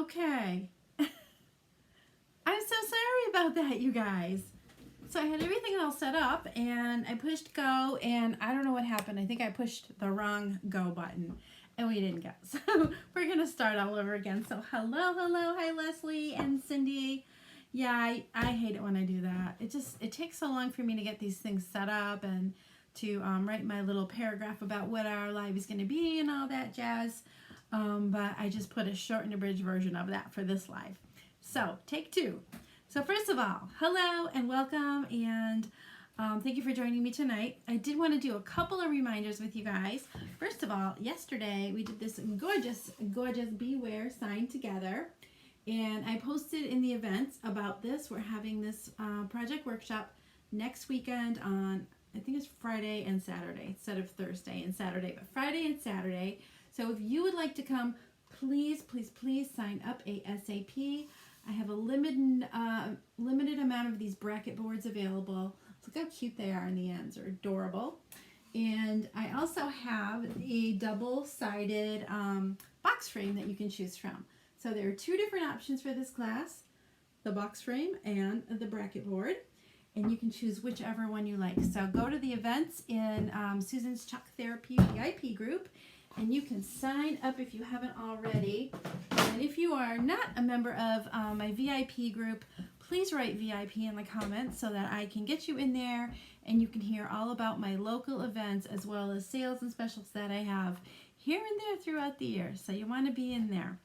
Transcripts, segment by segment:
Okay. I'm so sorry about that, you guys. So I had everything all set up and I pushed go and I don't know what happened. I think I pushed the wrong go button and we didn't go. So we're going to start all over again. So hello. Hi, Leslie and Cindy. Yeah, I hate it when I do that. It takes so long for me to get these things set up and to write my little paragraph about what our live is going to be and all that jazz. But I just put a short and abridged version of that for this live. So take two. So first of all, hello and welcome, and thank you for joining me tonight. I did want to do a couple of reminders with you guys. First of all, yesterday we did this gorgeous Beware sign together, and I posted in the events about this. We're having this project workshop next weekend on, I think it's Friday and Saturday instead of Thursday and Saturday, but Friday and Saturday. So if you would like to come, please sign up ASAP. I have a limited amount of these bracket boards available. Look how cute they are in the ends. They're adorable. And I also have a double-sided box frame that you can choose from. So there are two different options for this class, the box frame and the bracket board. And you can choose whichever one you like. So go to the events in Susan's Chalk Therapy VIP group, and you can sign up if you haven't already. And if you are not a member of my VIP group, please write VIP in the comments so that I can get you in there and you can hear all about my local events as well as sales and specials that I have here and there throughout the year. So you want to be in there.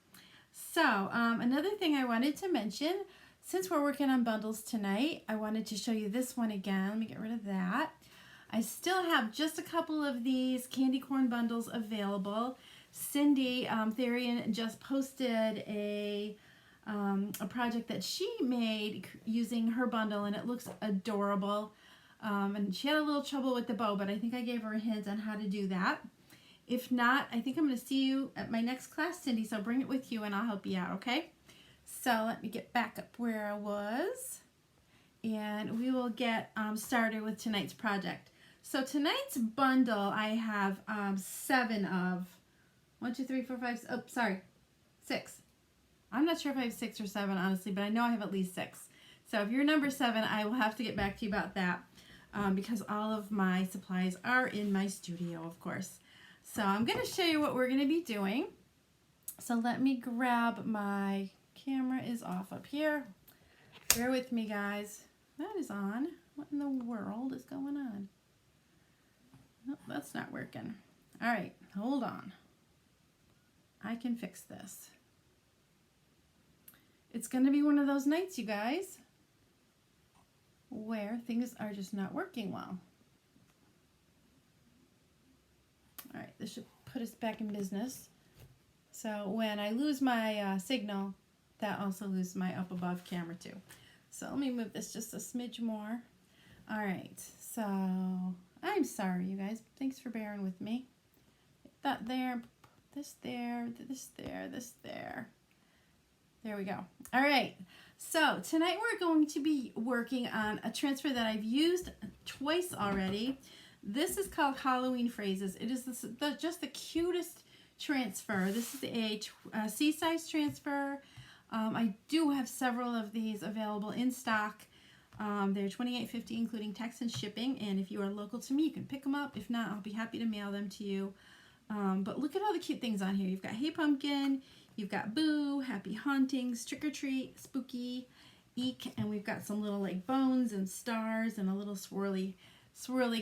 So another thing I wanted to mention, since we're working on bundles tonight, I wanted to show you this one again. Let me get rid of that. I still have just a couple of these candy corn bundles available. Cindy Therian just posted a project that she made using her bundle, and it looks adorable. And she had a little trouble with the bow, but I think I gave her a hint on how to do that. If not, I think I'm going to see you at my next class, Cindy, so bring it with you and I'll help you out, okay? So let me get back up where I was, and we will get started with tonight's project. So tonight's bundle I have 7 of. 1, 2, 3, 4, 5, oh, sorry, 6. I'm not sure if I have 6 or 7, honestly, but I know I have at least 6. So if you're number 7, I will have to get back to you about that because all of my supplies are in my studio, of course. So I'm going to show you what we're going to be doing. So let me grab my camera is off up here. Bear with me, guys. That is on. What in the world is going on? Nope, that's not working. All right, hold on. I can fix this. It's going to be one of those nights, you guys, where things are just not working well. All right, this should put us back in business. So when I lose my signal, that also loses my up above camera too. So let me move this just a smidge more. All right, so I'm sorry, you guys. Thanks for bearing with me. That there, this there, this there, this there. There we go. All right, so tonight we're going to be working on a transfer that I've used twice already. This is called Halloween Phrases. It is just the cutest transfer. This is a C-size transfer. I do have several of these available in stock. They're $28.50 including tax and shipping, and if you are local to me, you can pick them up. If not, I'll be happy to mail them to you. But look at all the cute things on here. You've got Hey Pumpkin, you've got Boo, Happy Hauntings, Trick or Treat, Spooky, Eek, and we've got some little like bones and stars and a little swirly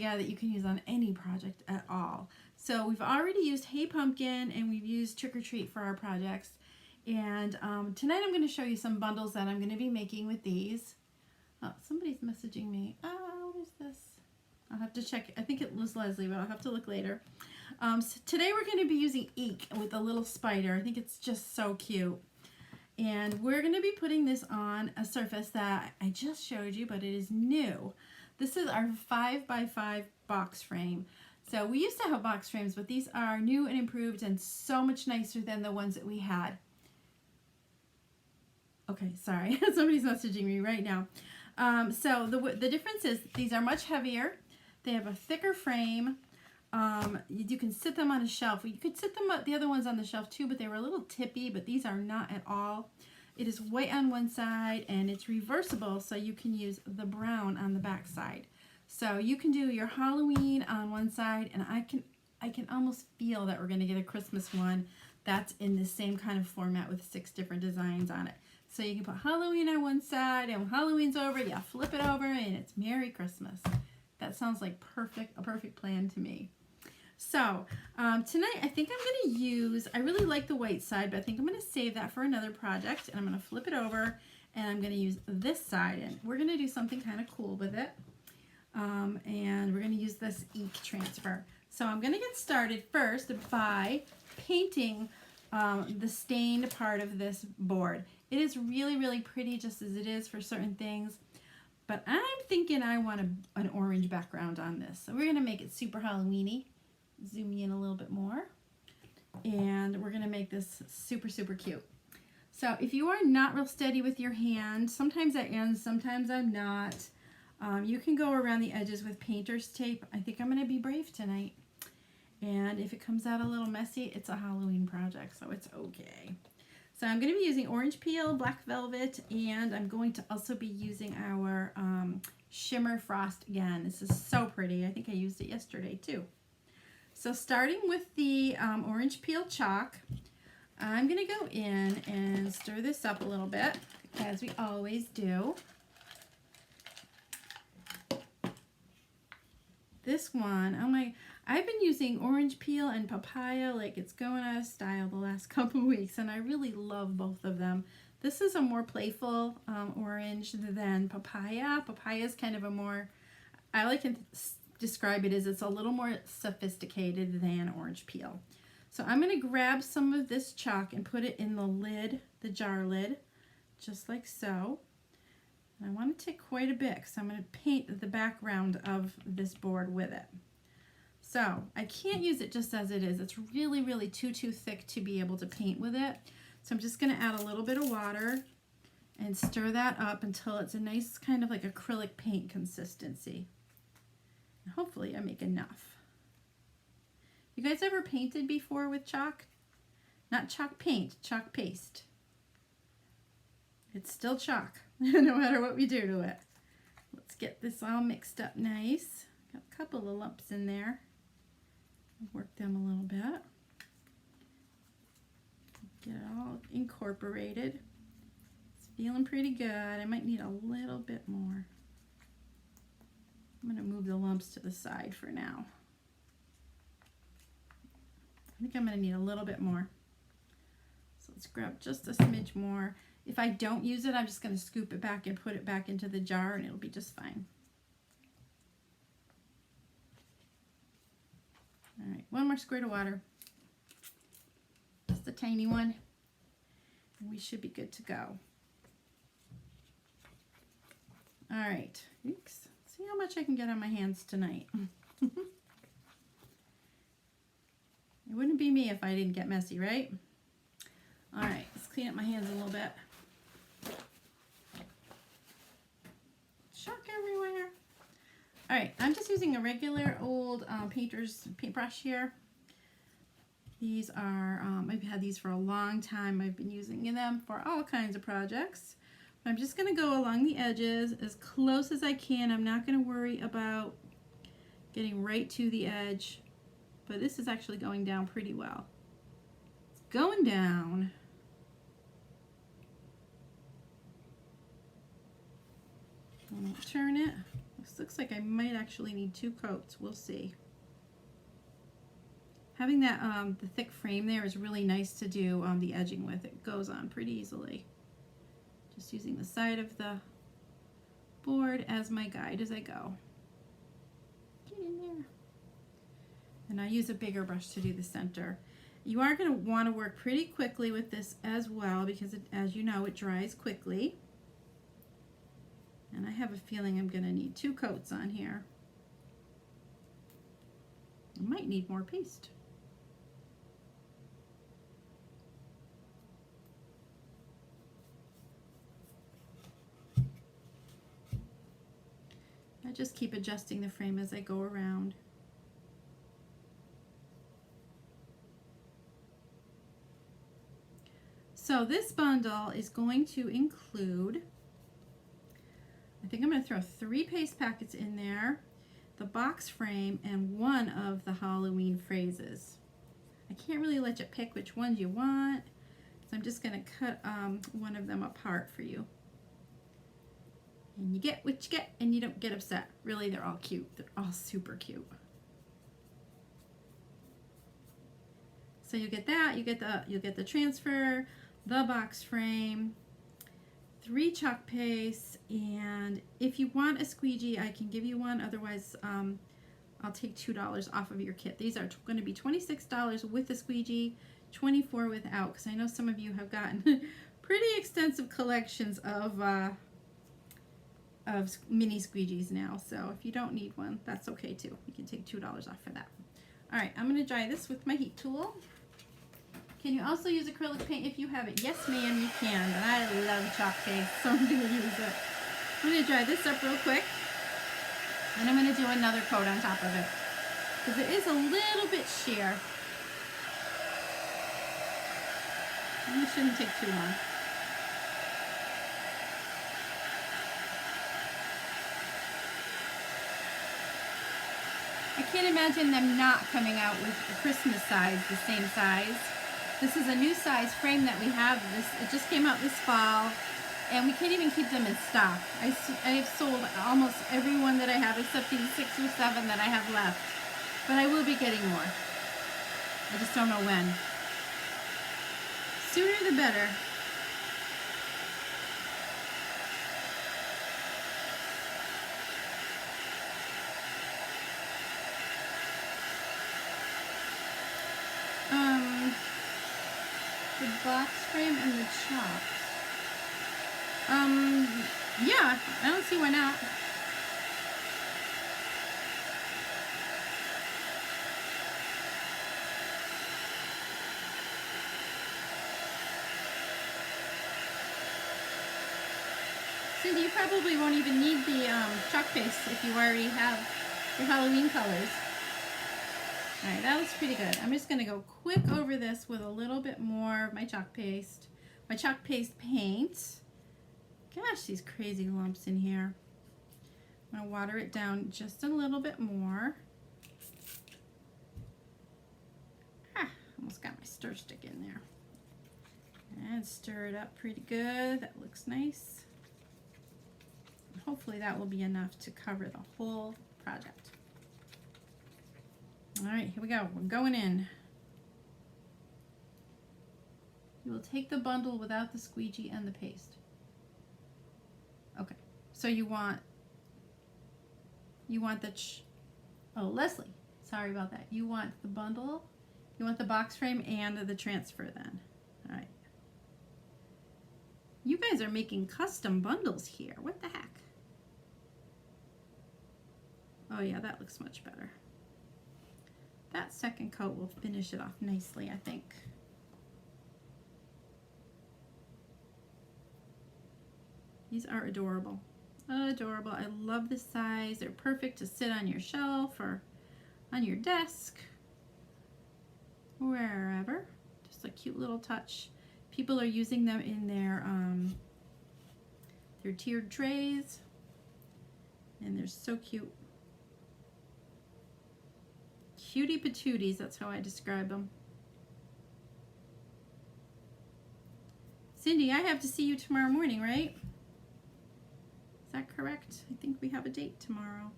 guy that you can use on any project at all. So we've already used Hey Pumpkin and we've used Trick or Treat for our projects. And tonight I'm going to show you some bundles that I'm going to be making with these. Oh, somebody's messaging me. Oh, what is this? I'll have to check. I think it was Leslie, but I'll have to look later. So today we're going to be using Eek with a little spider. I think it's just so cute. And we're going to be putting this on a surface that I just showed you, but it is new. This is our 5x5 box frame. So we used to have box frames, but these are new and improved and so much nicer than the ones that we had. Okay, sorry. Somebody's messaging me right now. So the difference is these are much heavier. They have a thicker frame. You can sit them on a shelf. You could sit them the other ones on the shelf too, but they were a little tippy, but these are not at all. It is white on one side and it's reversible, so you can use the brown on the back side. So you can do your Halloween on one side, and I can almost feel that we're going to get a Christmas one that's in the same kind of format with 6 different designs on it. So you can put Halloween on one side, and when Halloween's over, you flip it over, and it's Merry Christmas. That sounds like a perfect plan to me. So tonight I think I'm going to use, I really like the white side, but I think I'm going to save that for another project, and I'm going to flip it over, and I'm going to use this side, and we're going to do something kind of cool with it. And we're going to use this ink transfer. So I'm going to get started first by painting the stained part of this board. It is really, really pretty just as it is for certain things, but I'm thinking I want an orange background on this. So we're going to make it super Halloween-y. Zoom in a little bit more, and we're going to make this super, super cute. So if you are not real steady with your hand, sometimes I am, sometimes I'm not. You can go around the edges with painter's tape. I think I'm going to be brave tonight. And if it comes out a little messy, it's a Halloween project, so it's okay. So I'm going to be using orange peel, black velvet, and I'm going to also be using our shimmer frost again. This is so pretty. I think I used it yesterday too. So starting with the orange peel chalk, I'm going to go in and stir this up a little bit, as we always do. This one, I've been using orange peel and papaya like it's going out of style the last couple weeks, and I really love both of them. This is a more playful orange than papaya. Papaya is kind of a more, I like to describe it as it's a little more sophisticated than orange peel. So I'm going to grab some of this chalk and put it in the lid, the jar lid, just like so. And I want to take quite a bit because I'm going to paint the background of this board with it. So I can't use it just as it is. It's really, really too thick to be able to paint with it. So I'm just going to add a little bit of water and stir that up until it's a nice kind of like acrylic paint consistency. And hopefully I make enough. You guys ever painted before with chalk? Not chalk paint, chalk paste. It's still chalk, no matter what we do to it. Let's get this all mixed up nice. Got a couple of lumps in there. Work them a little bit. Get it all incorporated. It's feeling pretty good. I might need a little bit more. I'm going to move the lumps to the side for now. I think I'm going to need a little bit more. So let's grab just a smidge more. If I don't use it, I'm just going to scoop it back and put it back into the jar, and it'll be just fine. All right, one more squirt of water. Just a tiny one. And we should be good to go. All right, oops. See how much I can get on my hands tonight. It wouldn't be me if I didn't get messy, right? All right, let's clean up my hands a little bit. Chalk everywhere. All right, I'm just using a regular old painter's paintbrush here. These are, I've had these for a long time. I've been using them for all kinds of projects. But I'm just going to go along the edges as close as I can. I'm not going to worry about getting right to the edge. But this is actually going down pretty well. It's going down. I won't turn it. This looks like I might actually need 2 coats. We'll see. Having that the thick frame there is really nice to do the edging with. It goes on pretty easily. Just using the side of the board as my guide as I go. Get in there. And I use a bigger brush to do the center. You are going to want to work pretty quickly with this as well because, as you know, it dries quickly. And I have a feeling I'm going to need 2 coats on here. I might need more paste. I just keep adjusting the frame as I go around. So this bundle is going to include, I think I'm going to throw 3 paste packets in there, the box frame, and one of the Halloween phrases. I can't really let you pick which ones you want, so I'm just going to cut one of them apart for you. And you get what you get, and you don't get upset. Really, they're all cute. They're all super cute. So you get that. You get the transfer, the box frame, 3 chalk pastes, and if you want a squeegee, I can give you one. Otherwise, I'll take $2 off of your kit. These are going to be $26 with the squeegee, $24 without, because I know some of you have gotten pretty extensive collections of mini squeegees now. So if you don't need one, that's okay too. You can take $2 off for that. All right, I'm going to dry this with my heat tool. Can you also use acrylic paint if you have it? Yes, ma'am, you can, but I love chalk paste, so I'm going to use it. I'm going to dry this up real quick, and I'm going to do another coat on top of it, because it is a little bit sheer. And it shouldn't take too long. I can't imagine them not coming out with a Christmas size, the same size. This is a new size frame that we have. It just came out this fall, and we can't even keep them in stock. I have sold almost every one that I have except these 6 or 7 that I have left. But I will be getting more. I just don't know when. Sooner the better. The box frame and the chalk. Yeah, I don't see why not. Cindy, you probably won't even need the chalk paste if you already have your Halloween colors. Alright, that looks pretty good. I'm just going to go quick over this with a little bit more of my chalk paste paint. Gosh, these crazy lumps in here. I'm going to water it down just a little bit more. Almost got my stir stick in there. And stir it up pretty good. That looks nice. And hopefully that will be enough to cover the whole project. All right, here we go. We're going in. You will take the bundle without the squeegee and the paste. Okay, so you want the, oh, Leslie, sorry about that. You want the bundle, you want the box frame and the transfer then. All right. You guys are making custom bundles here. What the heck? Oh yeah, that looks much better. That second coat will finish it off nicely, I think. These are adorable. Adorable. I love this size. They're perfect to sit on your shelf or on your desk, wherever. Just a cute little touch. People are using them in their tiered trays, and they're so cute. Cutie patooties, that's how I describe them. Cindy, I have to see you tomorrow morning, right? Is that correct? I think we have a date tomorrow.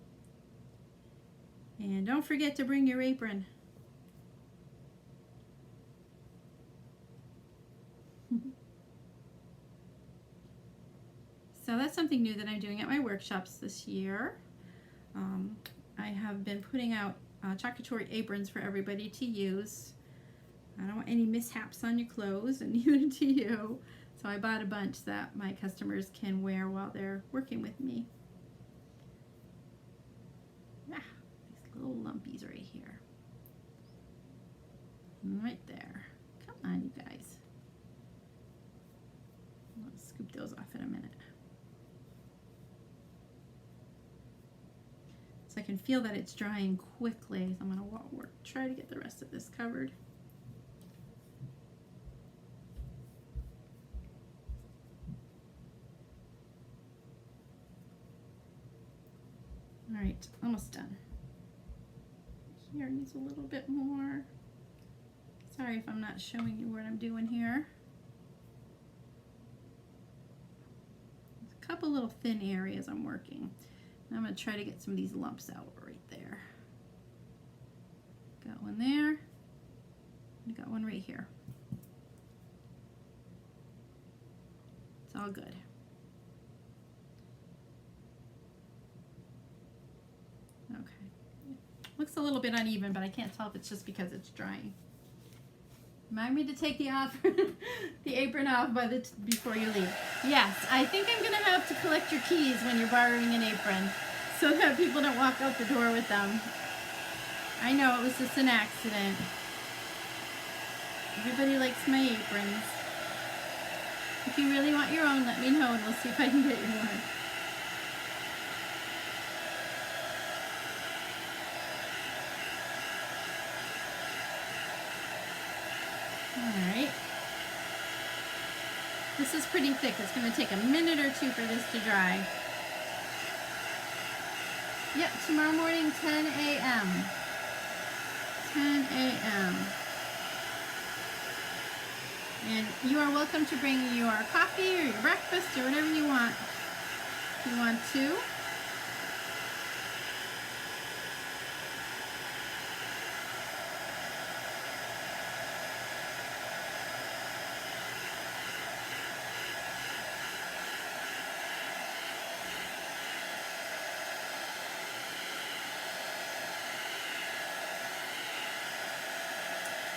And don't forget to bring your apron. So that's something new that I'm doing at my workshops this year. I have been putting out Couture aprons for everybody to use. I don't want any mishaps on your clothes, and neither do you. So I bought a bunch that my customers can wear while they're working with me. Ah, these little lumpies right here. Right there. Come on, you guys. I'll scoop those off in a minute. So I can feel that it's drying quickly. So I'm going to try to get the rest of this covered. right, almost done. Here needs a little bit more. Sorry if I'm not showing you what I'm doing here. There's a couple little thin areas I'm working. And I'm going to try to get some of these lumps out right there. Got one there. I got one right here. It's all good. Okay. Looks a little bit uneven, but I can't tell if it's just because it's drying. Remind me to take the apron off before you leave. Yes, I think I'm going to have to collect your keys when you're borrowing an apron so that people don't walk out the door with them. I know, it was just an accident. Everybody likes my aprons. If you really want your own, let me know and we'll see if I can get you one. Alright. This is pretty thick. It's going to take a minute or two for this to dry. Yep, tomorrow morning, 10 a.m. 10 a.m. And you are welcome to bring your coffee or your breakfast or whatever you want. If you want to.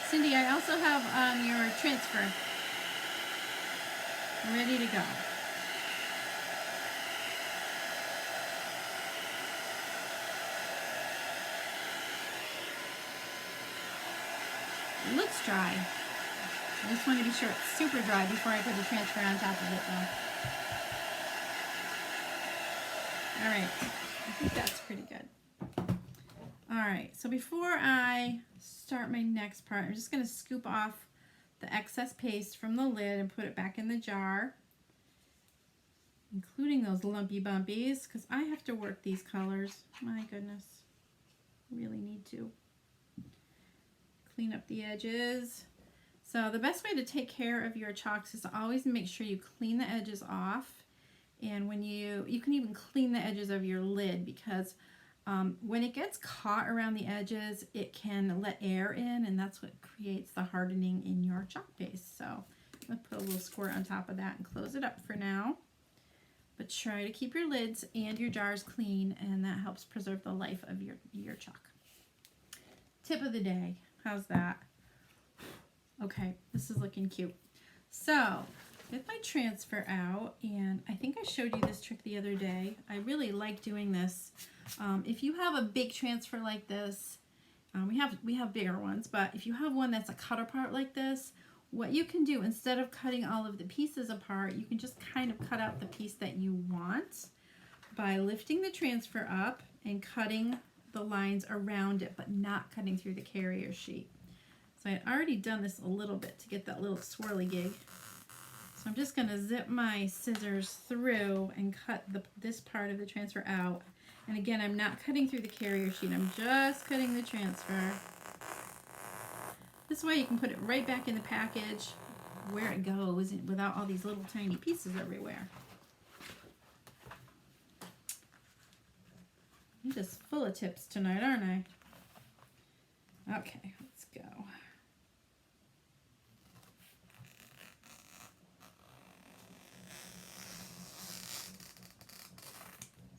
Cindy, I also have your transfer ready to go. It looks dry. I just want to be sure it's super dry before I put the transfer on top of it though. Alright, I think that's pretty good. Alright, so before I start my next part, I'm just going to scoop off the excess paste from the lid and put it back in the jar, including those lumpy bumpies, because I have to work these colors. My goodness, really need to clean up the edges. So the best way to take care of your chalks is to always make sure you clean the edges off, and when you can even clean the edges of your lid, because when it gets caught around the edges, it can let air in, and that's what creates the hardening in your chalk paste. So I'm going to put a little squirt on top of that and close it up for now. But try to keep your lids and your jars clean, and that helps preserve the life of your chalk. Tip of the day. How's that? Okay, this is looking cute. So, get my transfer out, and I think I showed you this trick the other day. I really like doing this. If you have a big transfer like this, we have bigger ones, but if you have one that's a cut apart like this, what you can do, instead of cutting all of the pieces apart, you can just kind of cut out the piece that you want by lifting the transfer up and cutting the lines around it, but not cutting through the carrier sheet. So I had already done this a little bit to get that little swirly gig. So I'm just going to zip my scissors through and cut this part of the transfer out. And again, I'm not cutting through the carrier sheet, I'm just cutting the transfer. This way you can put it right back in the package where it goes without all these little tiny pieces everywhere. I'm just full of tips tonight, aren't I? Okay, let's go.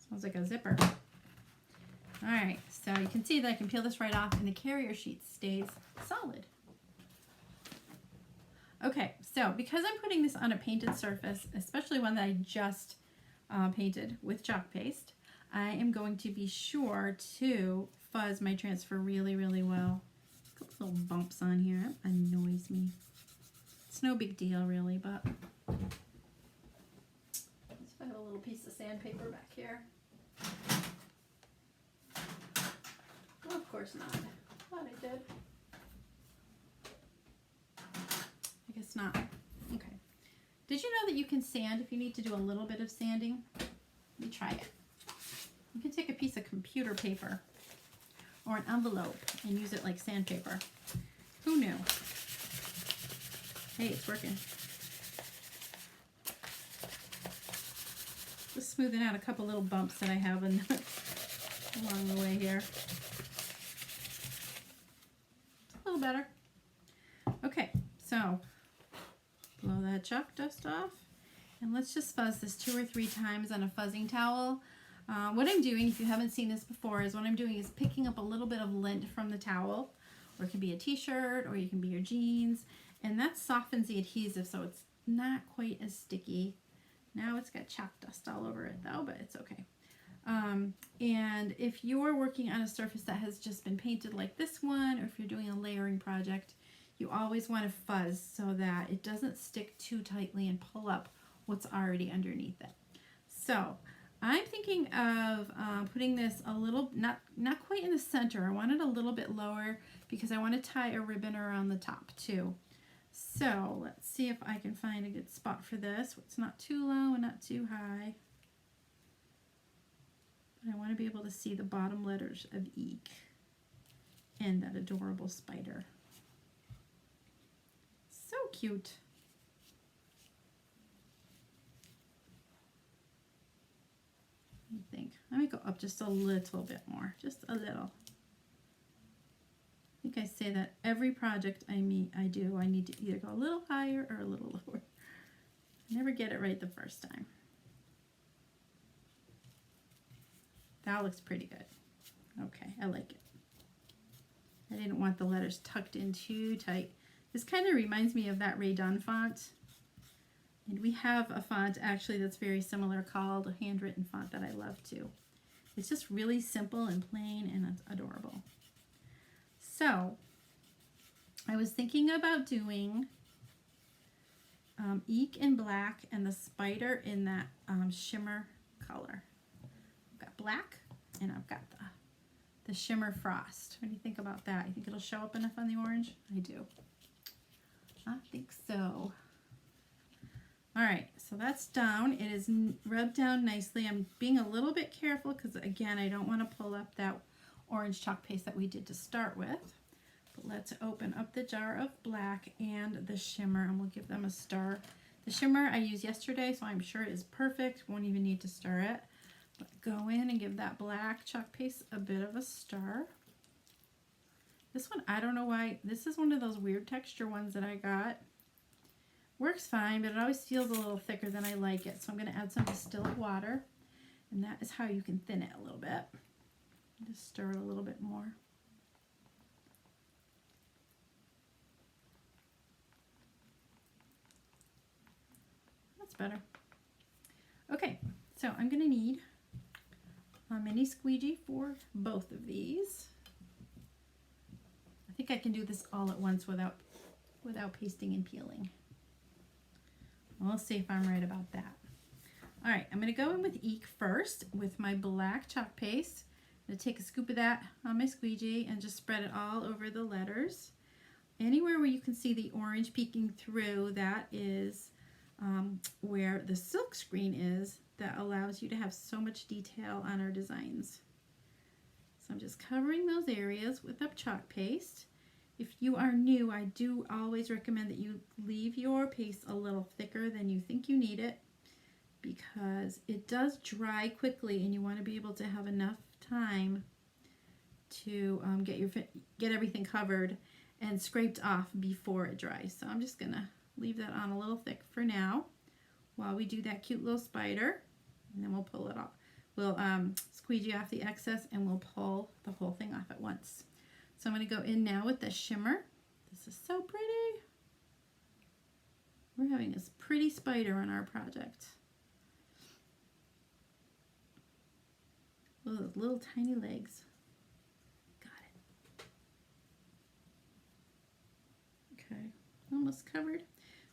Sounds like a zipper. Alright, so you can see that I can peel this right off and the carrier sheet stays solid. Okay, so because I'm putting this on a painted surface, especially one that I just painted with chalk paste, I am going to be sure to fuzz my transfer really, really well. A couple little bumps on here, that annoys me. It's no big deal really, but let's find a little piece of sandpaper back here. Well, of course not. Thought I did. I guess not. Okay. Did you know that you can sand if you need to do a little bit of sanding? Let me try it. You can take a piece of computer paper or an envelope and use it like sandpaper. Who knew? Hey, it's working. Just smoothing out a couple little bumps that I have along the way here. A little better. Okay, so blow that chalk dust off. And let's just fuzz this 2 or 3 times on a fuzzing towel. What I'm doing, if you haven't seen this before, is what I'm doing is picking up a little bit of lint from the towel, or it can be a t-shirt, or you can be your jeans, and that softens the adhesive so it's not quite as sticky. Now it's got chalk dust all over it though, but it's okay. And if you're working on a surface that has just been painted like this one, or if you're doing a layering project, you always want to fuzz so that it doesn't stick too tightly and pull up what's already underneath it. So I'm thinking of putting this a little, not quite in the center. I want it a little bit lower because I want to tie a ribbon around the top too. So let's see if I can find a good spot for this. It's not too low and not too high. But I want to be able to see the bottom letters of Eek and that adorable spider. So cute. I think. Let me go up just a little bit more, just a little. I think I say that every project I need to either go a little higher or a little lower. I never get it right the first time. That looks pretty good. Okay, I like it. I didn't want the letters tucked in too tight. This kind of reminds me of that Rae Dunn font. And we have a font actually that's very similar called a handwritten font that I love too. It's just really simple and plain and it's adorable. So I was thinking about doing Eek in black and the spider in that shimmer color. I've got black and I've got the shimmer frost. What do you think about that? You think it'll show up enough on the orange? I do. I think so. All right, so that's down. It is rubbed down nicely. I'm being a little bit careful because, again, I don't want to pull up that orange chalk paste that we did to start with. But let's open up the jar of black and the shimmer, and we'll give them a stir. The shimmer I used yesterday, so I'm sure it is perfect. Won't even need to stir it. But go in and give that black chalk paste a bit of a stir. This one, I don't know why. This is one of those weird texture ones that I got. Works fine, but it always feels a little thicker than I like it. So I'm going to add some distilled water, and that is how you can thin it a little bit. Just stir it a little bit more. That's better. Okay, so I'm going to need a mini squeegee for both of these. I think I can do this all at once without pasting and peeling. We'll see if I'm right about that. All right, I'm going to go in with Eek first with my black chalk paste. I'm going to take a scoop of that on my squeegee and just spread it all over the letters. Anywhere where you can see the orange peeking through, that is where the silk screen is that allows you to have so much detail on our designs. So I'm just covering those areas with a chalk paste. If you are new, I do always recommend that you leave your paste a little thicker than you think you need it because it does dry quickly and you want to be able to have enough time to get everything covered and scraped off before it dries. So I'm just going to leave that on a little thick for now while we do that cute little spider, and then we'll pull it off. We'll squeegee off the excess and we'll pull the whole thing off at once. So I'm going to go in now with the shimmer. This is so pretty. We're having this pretty spider on our project. Look at those little tiny legs. Got it. Okay, almost covered.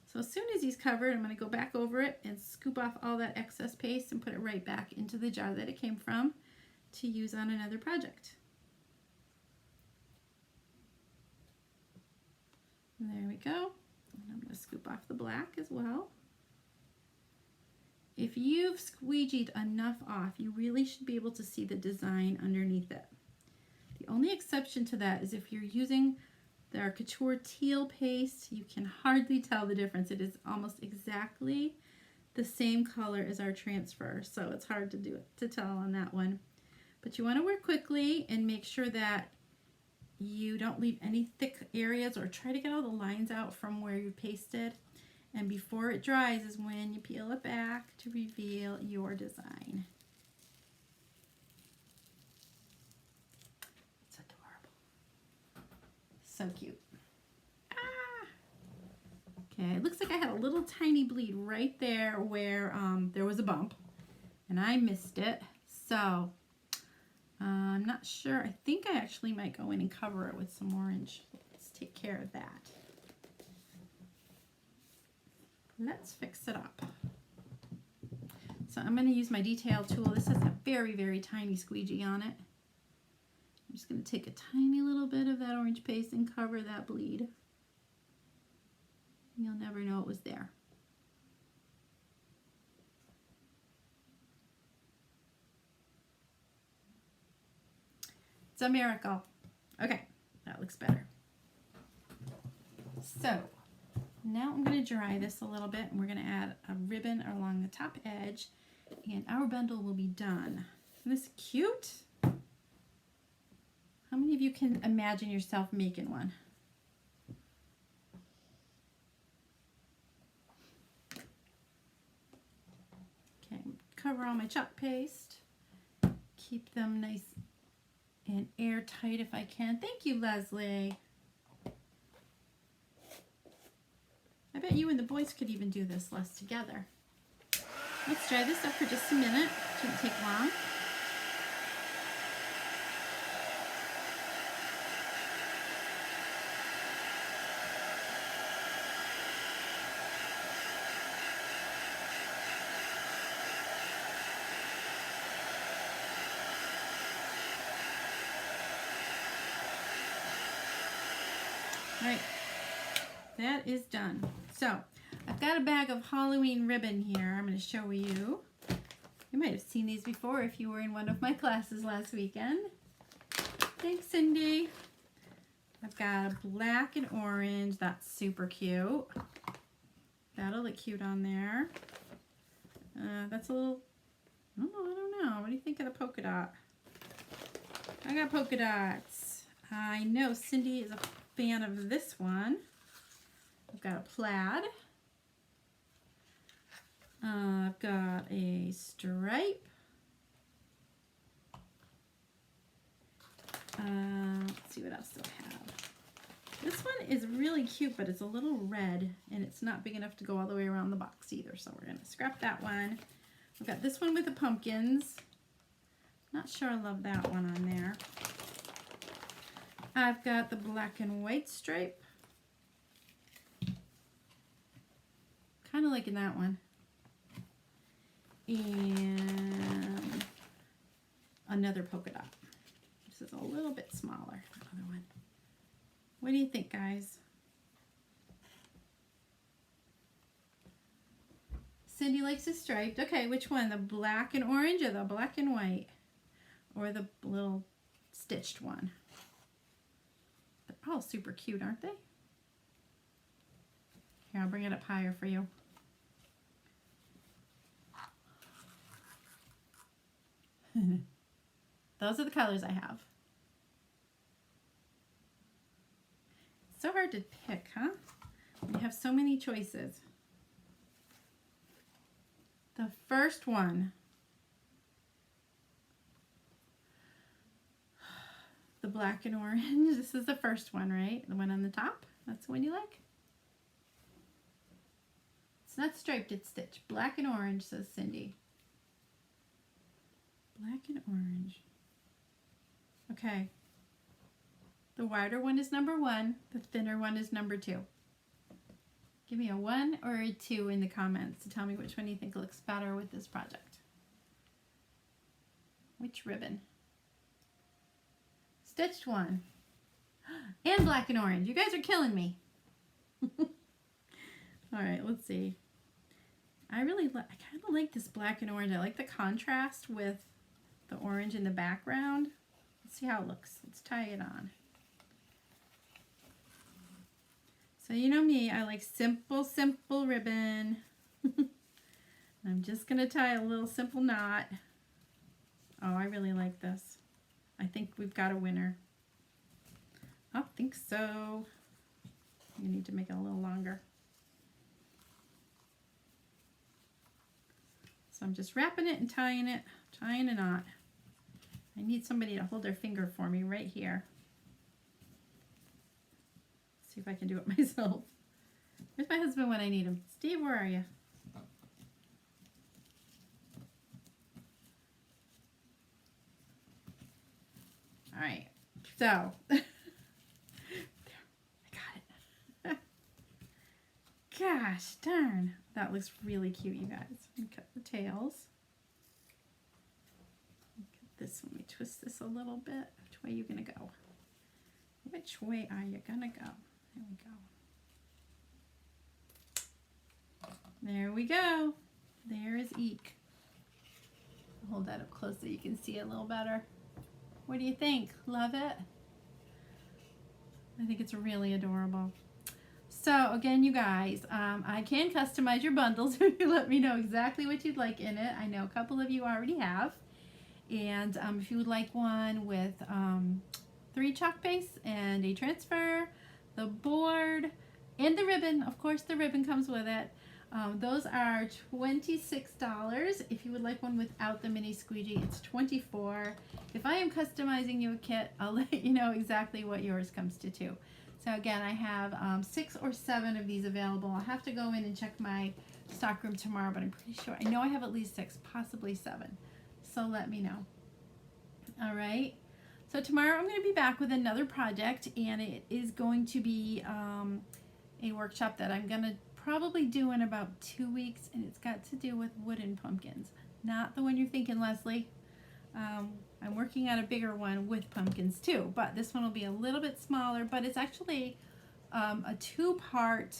So as soon as he's covered, I'm going to go back over it and scoop off all that excess paste and put it right back into the jar that it came from to use on another project. There we go. And I'm going to scoop off the black as well. if you've squeegeed enough off, you really should be able to see the design underneath it. The only exception to that is if you're using our Couture teal paste, you can hardly tell the difference. It is almost exactly the same color as our transfer, so it's hard to tell on that one. But you want to work quickly and make sure that you don't leave any thick areas, or try to get all the lines out from where you pasted. And before it dries is when you peel it back to reveal your design. It's adorable. So cute. Ah! Okay, it looks like I had a little tiny bleed right there where there was a bump, and I missed it. So I'm not sure. I think I actually might go in and cover it with some orange. Let's take care of that. Let's fix it up. So I'm going to use my detail tool. This has a very, very tiny squeegee on it. I'm just going to take a tiny little bit of that orange paste and cover that bleed. You'll never know it was there. It's a miracle. Okay, that looks better. So now I'm going to dry this a little bit, and we're going to add a ribbon along the top edge, and our bundle will be done. Isn't this cute? How many of you can imagine yourself making one? Okay, cover all my chalk paste. Keep them nice and airtight if I can. Thank you, Leslie. I bet you and the boys could even do this less together. Let's dry this up for just a minute. Shouldn't take long. All right, that is done. So I've got a bag of Halloween ribbon here. I'm going to show you. You might have seen these before if you were in one of my classes last weekend. Thanks, Cindy. I've got a black and orange. That's super cute. That'll look cute on there. That's a little, I don't know. What do you think of the polka dot? I got polka dots. I know Cindy is a fan of this one. I've got a plaid. I've got a stripe. Let's see what else do I have. This one is really cute, but it's a little red, and it's not big enough to go all the way around the box either, so we're going to scrap that one. I've got this one with the pumpkins. Not sure I love that one on there. I've got the black and white stripe. Kind of liking that one. And another polka dot. This is a little bit smaller, the other one. What do you think, guys? Cindy likes it striped. Okay, which one? The black and orange or the black and white? Or the little stitched one? They're all super cute, aren't they? Here, I'll bring it up higher for you. Those are the colors I have. It's so hard to pick, huh? When you have so many choices. The first one. The black and orange. This is the first one, right? The one on the top. That's the one you like? It's not striped, it's stitched. Black and orange, says Cindy. Black and orange. Okay. The wider one is number 1. The thinner one is number 2. Give me a 1 or a 2 in the comments to tell me which one you think looks better with this project. Which ribbon? Stitched one. And black and orange. You guys are killing me. All right, let's see. I kind of like this black and orange. I like the contrast with the orange in the background. Let's see how it looks. Let's tie it on. So you know me, I like simple, simple ribbon. I'm just going to tie a little simple knot. Oh, I really like this. I think we've got a winner. I think so. You need to make it a little longer. So I'm just wrapping it and tying a knot. I need somebody to hold their finger for me right here. See if I can do it myself. Where's my husband when I need him? Steve, where are you? All right, so there, I got it. Gosh darn, that looks really cute, you guys. I'm gonna cut the tails. Let me twist this a little bit. Which way are you gonna go? Which way are you gonna go? There we go. There we go. There is Eek. I'll hold that up close so you can see it a little better. What do you think? Love it? I think it's really adorable. So again, you guys, I can customize your bundles if you let me know exactly what you'd like in it. I know a couple of you already have. And if you would like one with 3 chalk pastes and a transfer, the board, and the ribbon, of course the ribbon comes with it. Those are $26. If you would like one without the mini squeegee, it's $24. If I am customizing you a kit, I'll let you know exactly what yours comes to too. So again, I have 6 or 7 of these available. I'll have to go in and check my stockroom tomorrow, but I'm pretty sure, I know I have at least 6, possibly 7. So let me know. All right. So tomorrow I'm going to be back with another project, and it is going to be a workshop that I'm going to probably do in about 2 weeks, and it's got to do with wooden pumpkins. Not the one you're thinking, Leslie. I'm working on a bigger one with pumpkins too, but this one will be a little bit smaller, but it's actually a 2-part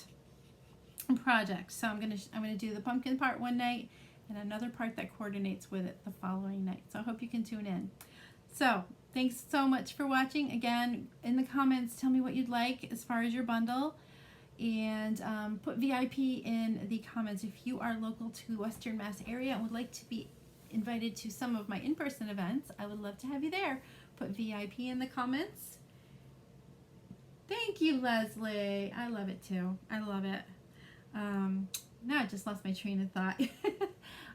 project. So I'm gonna do the pumpkin part one night and another part that coordinates with it the following night. So I hope you can tune in. So thanks so much for watching. Again, in the comments, tell me what you'd like as far as your bundle, and put VIP in the comments if you are local to Western Mass area and would like to be invited to some of my in-person events. I would love to have you there. Put VIP in the comments. Thank you, Leslie. I love it too. I love it. Now I just lost my train of thought.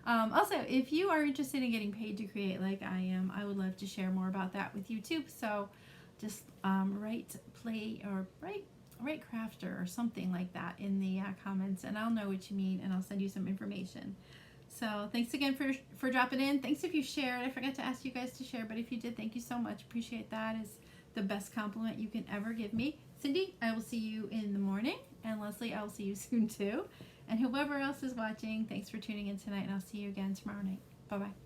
Also, if you are interested in getting paid to create like I am, I would love to share more about that with you too. So just write crafter or something like that in the comments, and I'll know what you mean, and I'll send you some information. So thanks again for dropping in. Thanks if you shared. I forgot to ask you guys to share, but if you did, thank you so much. Appreciate that. Is the best compliment you can ever give me. Cindy, I will see you in the morning, and Leslie, I will see you soon too. And whoever else is watching, thanks for tuning in tonight, and I'll see you again tomorrow night. Bye-bye.